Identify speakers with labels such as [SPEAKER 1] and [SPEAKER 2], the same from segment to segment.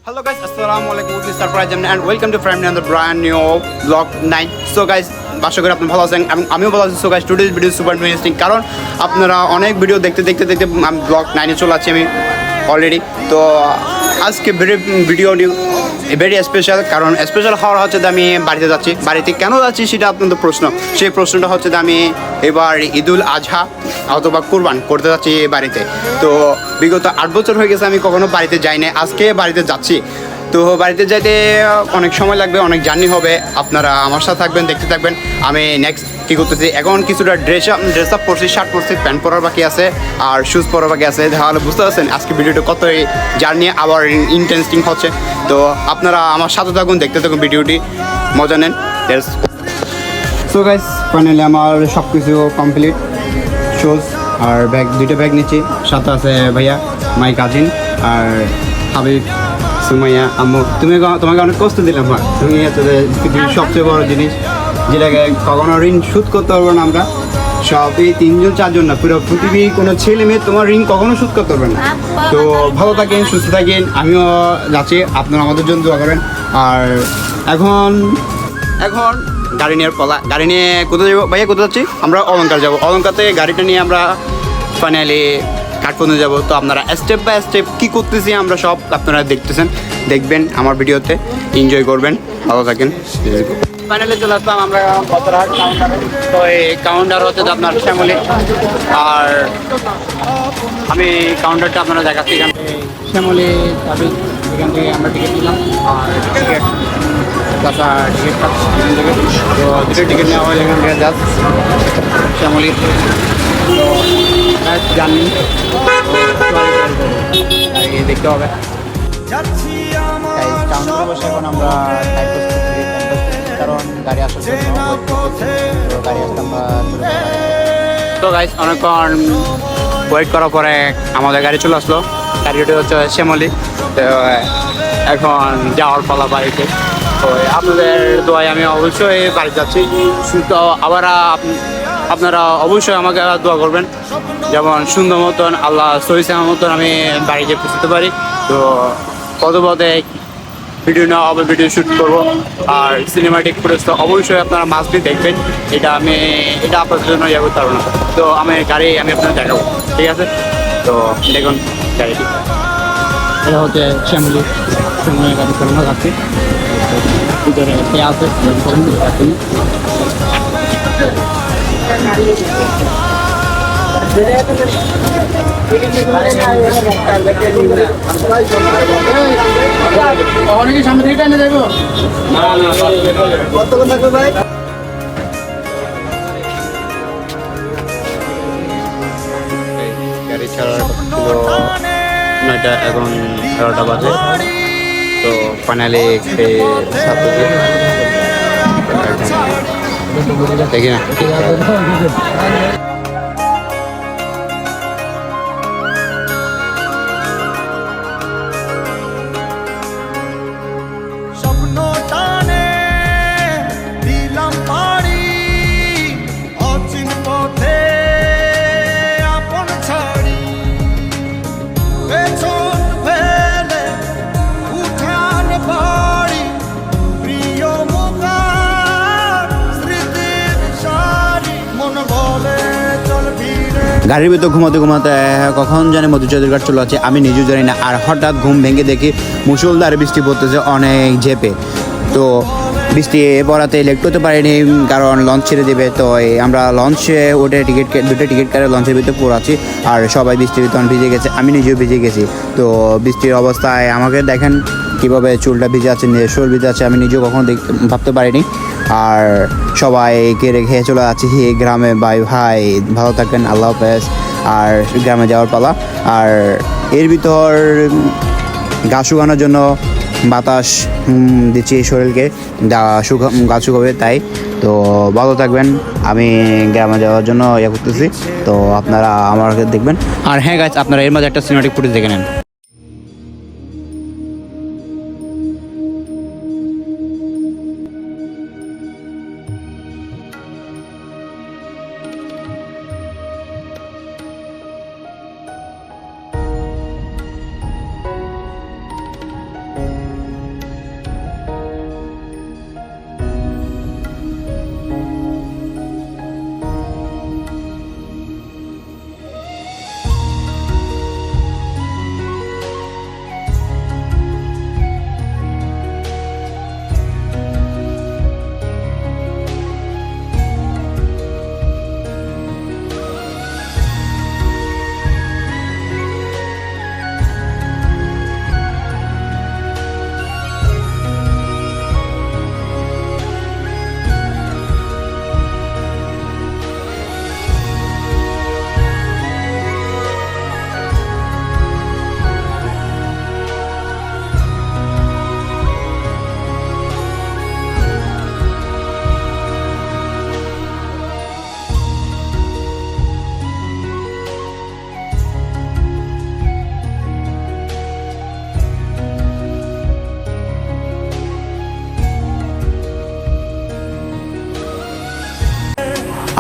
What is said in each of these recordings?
[SPEAKER 1] Hello guys, Assalamualaikum. This is Surprise and welcome to Friday another brand new vlog 9. So guys, আশা করি আপনারা ভালো আছেন এবং আমিও ভালো আছি। So guys, today's video super interesting, কারণ আপনারা অনেক ভিডিও দেখতে আমি ব্লগ 9 এ চলে আছি আমি অলরেডি। তো আজকে ভিডিও ভেরি স্পেশাল, কারণ স্পেশাল হওয়ার হচ্ছে যে আমি বাড়িতে যাচ্ছি। বাড়িতে কেন যাচ্ছি সেটা আপনাদের প্রশ্ন। সেই প্রশ্নটা হচ্ছে যে আমি এবার ঈদুল আজহা অথবা কুরবান করতে যাচ্ছি বাড়িতে। তো বিগত 8 বছর হয়ে গেছে আমি কখনো বাড়িতে যাই না, আজকে বাড়িতে যাচ্ছি। তো বাড়িতে যাইতে অনেক সময় লাগবে, অনেক জার্নি হবে। আপনারা আমার সাথে থাকবেন, দেখতে থাকবেন আমি নেক্সট কী করতেছি। এখন কিছুটা ড্রেস আপ পরছি, শার্ট পরছি, প্যান্ট পরার বাকি আছে আর শুজ পরার বাকি আছে। তাহলে বুঝতে পারছেন আজকে ভিডিওটা কত জার্নি আবার ইন্টারেস্টিং হচ্ছে। তো আপনারা আমার সাথে থাকুন, দেখতে থাকুন ভিডিওটি, মজা নেন। সো গাইস, ফাইনালি আমার সব কিছু কমপ্লিট, শুজ আর ব্যাগ, দুইটা ব্যাগ নিচ্ছি। সাথে আছে ভাইয়া, মাই কাজিন আর হাবিব, সুমাইয়া, আম্মু। তোমাকে অনেক কষ্ট দিলাম। হয় তুমি হচ্ছে পৃথিবীর সবচেয়ে বড় জিনিস, যেটাকে কখনো ঋণ শোধ করতে পারবো না আমরা সবই 3জন 4জন না, পুরো পৃথিবীর কোনো ছেলে মেয়ে তোমার ঋণ কখনো শোধ করতে পারবে না। তো ভালো থাকেন, সুস্থ থাকেন, আমিও যাচ্ছি, আপনারা আমাদের জন্য দোয়া করেন। আর এখন গাড়ি নিয়ে পালা, গাড়ি নিয়ে কোথায় যাবো ভাইয়া? কোথায় যাচ্ছি আমরা? অলঙ্কার যাবো। অলঙ্কার থেকে গাড়িটা নিয়ে আমরা ফাইনালি কাঠপন্থে যাবো। তো আপনারা স্টেপ বাই স্টেপ কী করতেছি আমরা সব আপনারা দেখবেন আমার ভিডিওতে, এনজয় করবেন, ভালো থাকেন। ফাইনালি চলে আসলাম আমরা বদরহাট কাউন্টারে। তো এই কাউন্টার হচ্ছে যে আপনার শ্যামলী, আর আমি কাউন্টারটা আপনারা দেখাচ্ছি। এখান থেকে শ্যামলী যাবে, এখান থেকে আমরা টিকিট নিলাম আর টিকিট এখান থেকে। তো দুটো টিকিট নেওয়া হয় এখান থেকে জাস্ট শ্যামলী। তো জানি দেখতে হবে। কাউন্টারে বসে এখন আমরা কারণ গাড়ি আসার জন্য গাড়ি আসতে আমরা। তো গাইস, অনেকক্ষণ ওয়েট করার পরে আমাদের গাড়ি চলে আসলো। গাড়িটা হচ্ছে শ্যামলী। তো এখন যাওয়ার পালা বাড়িতে। তো আপনাদের দোয়ায় আমি অবশ্যই বাড়ি যাচ্ছি। তো আবার আপনারা অবশ্যই আমাকে দোয়া করবেন, যেমন সুন্দর মতন আল্লাহ সহিসার মতন আমি বাড়িতে পৌঁছতে পারি। তো পদে ভিডিও নেওয়া হবে, ভিডিও শ্যুট করবো আর সিনেমাটিক ফুটেজ তো অবশ্যই আপনারা মাস্ট বি দেখবেন। এটা আপনাদের জন্য ইয়ে করতে পারবো না। তো আমি আপনাদের দেখাবো, ঠিক আছে? তো দেখুন গাড়িটি, এটা হচ্ছে শ্যামলী গাড়ি চালানো যাচ্ছে। ভিতরে আছে অনেকে সামনে থেকে টাইমে যাবো কত থাকবে ভাই। গাড়ি ছাড়ার ছিল 9টা, এখন 11টা বাজে। তো ফাইনালি দেখি না গাড়ির ভিতর ঘুমাতে কখন জানি মধুচৌধুরী ঘাট চলে আছে, আমি নিজেও জানি না। আর হঠাৎ ঘুম ভেঙে দেখি মুষলধারে বৃষ্টি পড়তেছে অনেক ঝেপে। তো বৃষ্টি পড়াতে লেট করতে পারিনি, কারণ লঞ্চ ছেড়ে দেবে। তো আমরা লঞ্চে উঠে দুটো টিকিট কাটে লঞ্চের ভিতরে পড়াচ্ছি। আর সবাই বৃষ্টির ভিতরে ভিজে গেছে, আমি নিজেও ভিজে গেছি। তো বৃষ্টির অবস্থায় আমাকে দেখেন কীভাবে চুলটা ভিজে আছে, শরীর ভিজে আছে, আমি নিজেও কখনো ভাবতে পারিনি। আর সবাইকে রেখে চলে যাচ্ছি গ্রামে। ভাই ভালো থাকেন, আল্লাহ হাফেজ। আর গ্রামে যাওয়ার পালা। আর এর ভিতর গা শুকানোর জন্য বাতাস দিচ্ছি শরীরকে, গা শুকাবে তাই। তো ভালো থাকবেন, আমি গ্রামে যাওয়ার জন্য ইয়ে করতেছি। তো আপনারা আমাকে দেখবেন। আর হ্যাঁ গাইস, আপনারা এর মাঝে একটা সিনেমাটিক ফুটেজ দেখে নেন।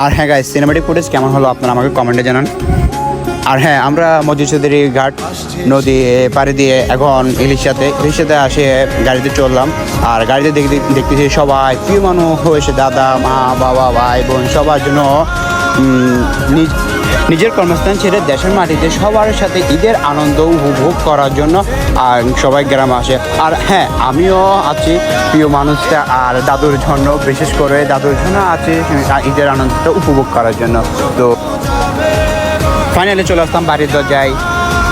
[SPEAKER 1] আর হ্যাঁ গাইস, সিনেমাটিক ফুটেজ কেমন হলো আপনারা আমাকে কমেন্টে জানান। আর হ্যাঁ, আমরা মসজিদ চৌধুরী ঘাট নদী পাড়ি দিয়ে এখন ইলিশাতে আসে গাড়িতে চললাম। আর গাড়িতে দেখতেছি সবাই প্রিয় মানুষ হয়েছে, দাদা মা বাবা ভাই বোন সবার জন্য নিজের কর্মস্থান ছেড়ে দেশের মাটিতে সবার সাথে ঈদের আনন্দ উপভোগ করার জন্য আর সবাই গ্রামে আসে। আর হ্যাঁ, আমিও আছি প্রিয় মানুষটা আর দাদুর জন্য, বিশেষ করে দাদুর জন্য আছি ঈদের আনন্দটা উপভোগ করার জন্য। তো ফাইনালি চলে আসতাম বাড়ির দরজায়।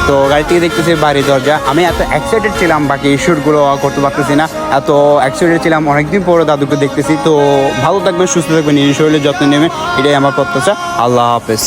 [SPEAKER 1] তো গাড়ি থেকে দেখতেছি বাড়ির দরজা। আমি এত এক্সাইটেড ছিলাম, বাকি শ্যুটগুলো করতে পারতেছি না, এত এক্সাইটেড ছিলাম। অনেকদিন পরে দাদুকে দেখতেছি। তো ভালো থাকবেন, সুস্থ থাকবেন, নিজের শরীরের যত্ন নেবেন, এটাই আমার প্রত্যাশা। আল্লাহ হাফেজ।